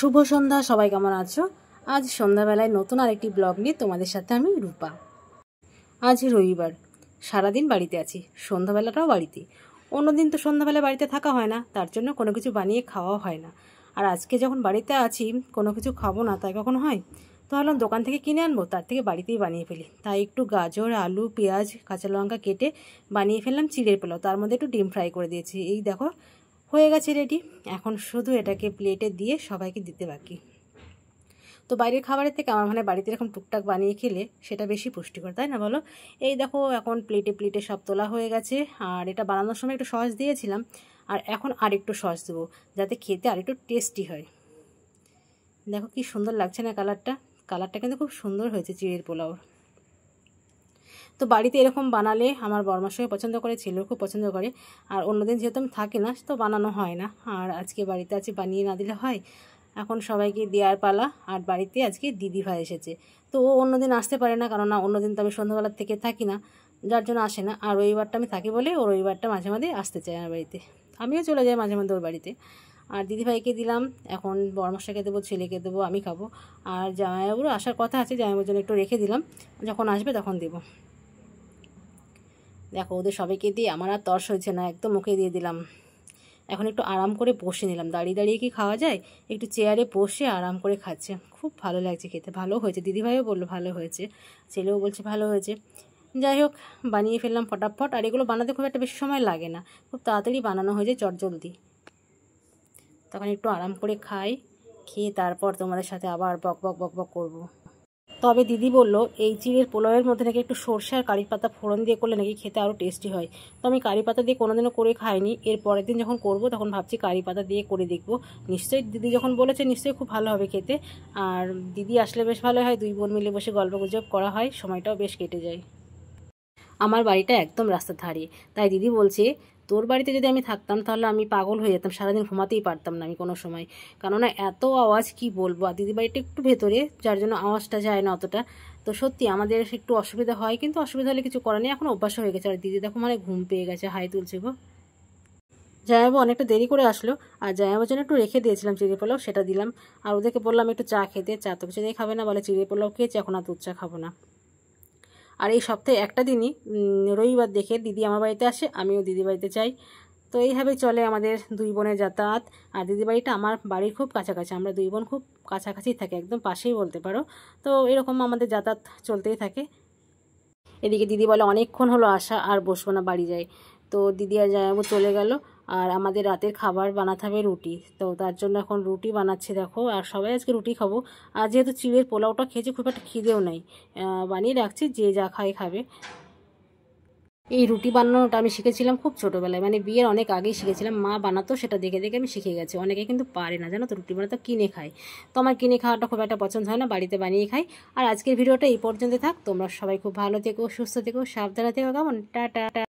শুভ সন্ধ্যা, সবাই কেমন আছো? আজ সন্ধ্যাবেলায় নতুন আরেকটি ব্লগ নিয়ে তোমাদের সাথে আমি রূপা। আজ রবিবার, সারাদিন বাড়িতে আছি, সন্ধ্যাবেলাটাও বাড়িতে। অন্যদিন তো সন্ধ্যাবেলা বাড়িতে থাকা হয় না, তার জন্য কোনো কিছু বানিয়ে খাওয়া হয় না। আর আজকে যখন বাড়িতে আছি, কোনো কিছু খাবো না তাই কখনো হয়? তো ভাবলাম দোকান থেকে কিনে আনবো, তার থেকে বাড়িতেই বানিয়ে ফেলি। তাই একটু গাজর, আলু, পেঁয়াজ, কাঁচা লঙ্কা কেটে বানিয়ে ফেললাম চিড়ের পোলাও। তার মধ্যে একটু ডিম ফ্রাই করে দিয়েছি। এই দেখো হয়ে গেছে রেডি। এখন শুধু এটাকে প্লেটে দিয়ে সবাইকে দিতে বাকি। তো বাইরের খাবারের থেকে আমার মানে বাড়িতে এরকম টুকটাক বানিয়ে খেলে সেটা বেশি পুষ্টিকর, তাই না বলো? এই দেখো এখন প্লেটে প্লেটে সব তোলা হয়ে গেছে। আর এটা বানানোর সময় একটু সস দিয়েছিলাম, আর এখন আরেকটু সস দেবো যাতে খেতে আরেকটু টেস্টি হয়। দেখো কি সুন্দর লাগছে না কালারটা? কালারটা কিন্তু খুব সুন্দর হয়েছে চিড়ের পোলাওর। তো বাড়িতে এরকম বানালে আমার বরমার সঙ্গে পছন্দ করে, ছেলেও খুব পছন্দ করে। আর অন্যদিন যেহেতু আমি থাকি না তো বানানো হয় না, আর আজকে বাড়িতে আছি, বানিয়ে না দিলে হয়? এখন সবাইকে দেওয়ার পালা। আর বাড়িতে আজকে দিদিভাই এসেছে। তো ও অন্যদিন আসতে পারে না, কারণ অন্যদিন তো আমি সন্ধ্যাবেলার থেকে থাকি না, যার জন্য আসে না। আর রবিবারটা আমি থাকি বলে ও রবিবারটা মাঝে মাঝে আসতে চায় আমার বাড়িতে। আমিও চলে যাই মাঝে মাঝে ওর বাড়িতে। আর দিদিভাইকে দিলাম, এখন বরমশাইকে দেবো, ছেলেকে দেবো, আমি খাবো। আর জামাইবাবুর আসার কথা আছে, জামাইবাবুর জন্য একটু রেখে দিলাম, যখন আসবে তখন দেবো। দেখো ওদের সবাইকে দিয়ে আমার আর তর্স হয়েছে না, একদম মুখে দিয়ে দিলাম। এখন একটু আরাম করে বসে নিলাম। দাঁড়িয়ে দাঁড়িয়ে কি খাওয়া যায়? একটু চেয়ারে বসে আরাম করে খাচ্ছে, খুব ভালো লাগছে খেতে। ভালো হয়েছে, দিদিভাইও বললো ভালো হয়েছে, ছেলেও বলছে ভালো হয়েছে। যাই হোক, বানিয়ে ফেললাম ফটাফট। আর এগুলো বানাতে খুব একটা বেশি সময় লাগে না, খুব তাড়াতাড়ি বানানো হয়ে যায়, চটজলদি। তখন একটু আরাম করে খাই, খেয়ে তারপর তোমাদের সাথে আবার বক বক বক বক করবো। তবে দিদি বলল এই চিড়ের পোলাওয়ের মধ্যে নাকি একটু সরষে আর কারি পাতা ফোড়ন দিয়ে করলে নাকি খেতে আরও টেস্টি হয়। তো আমি কারি পাতা দিয়ে কোনোদিনও করে খাইনি, এর পরের দিন যখন করব তখন ভাবছি কারি পাতা দিয়ে করে দেখবো। নিশ্চয়ই দিদি যখন বলেছে নিশ্চয়ই খুব ভালো হবে খেতে। আর দিদি আসলে বেশ ভালো হয়, দুই বোন মিলে বসে গল্প গুজব করা হয়, সময়টাও বেশ কেটে যায়। আমার বাড়িটা একদম রাস্তার ধারে, তাই দিদি বলছে তোর বাড়িতে যদি আমি থাকতাম তাহলে আমি পাগল হয়ে যেতাম, সারাদিন ঘুমাতেই পারতাম না আমি কোনো সময়, কেননা এত আওয়াজ কি বলবো। আর দিদি বাড়িটা একটু ভেতরে, যার জন্য আওয়াজটা যায় না অতটা। তো সত্যি আমাদের একটু অসুবিধা হয়, কিন্তু অসুবিধা হলে কিছু করার নেই, এখন অভ্যাস হয়ে গেছে। আর দিদি দেখো মানে ঘুম পেয়ে গেছে, হাই তুলছে গো। জামাইবাবু অনেকটা দেরি করে আসলো, আর জামাইবাবুর জন্য একটু রেখে দিয়েছিলাম চিড়ে পোলাও, সেটা দিলাম। আর ওদেরকে বললাম একটু চা খেতে, চা তো কিছু দিয়ে খাবে না, বলে চিড়ে পোলাও খেয়েছে, এখন আর দুধ চা খাবো না। আর এই সপ্তাহে একটা দিনই রবিবার দেখে দিদি আমার বাড়িতে আসে, আমিও দিদি বাড়িতে যাই। তো এইভাবেই চলে আমাদের দুই বোনের যাতায়াত। আর দিদি বাড়িটা আমার বাড়ির খুব কাছাকাছি, আমরা দুই বোন খুব কাছাকাছি থাকি, একদম পাশেই বলতে পারো। তো এরকম আমাদের যাতায়াত চলতেই থাকে। এদিকে দিদি বলে অনেকক্ষণ হলো আসা, আর বসবো না, বাড়ি যাই। তো দিদি আর জামাইবাবু চলে গেল। আর আমাদের রাতের খাবার বানাতে হবে রুটি, তো তার জন্য এখন রুটি বানাচ্ছি দেখো। আর সবাই আজকে রুটি খাবো। আর যেহেতু চিড়ের পোলাওটা খেয়েছি, খুব একটা খিদেও নেই, বানিয়ে রাখছি, যে যা খায় খাবে। এই রুটি বানানোটা আমি শিখেছিলাম খুব ছোটোবেলায়, মানে বিয়ের অনেক আগেই শিখেছিলাম, মা বানাতো, সেটা দেখে দেখে আমি শিখে গেছি। অনেকে কিন্তু পারে না জানো তো, রুটি বানাতে কিনে খায়। তো আমার কিনে খাওয়াটা খুব একটা পছন্দ হয় না, বাড়িতে বানিয়ে খাই। আর আজকের ভিডিওটা এই পর্যন্ত থাক। তোমরা সবাই খুব ভালো থেকো, সুস্থ থেকো, সাবধানে থেকো, কেমন? টাটা।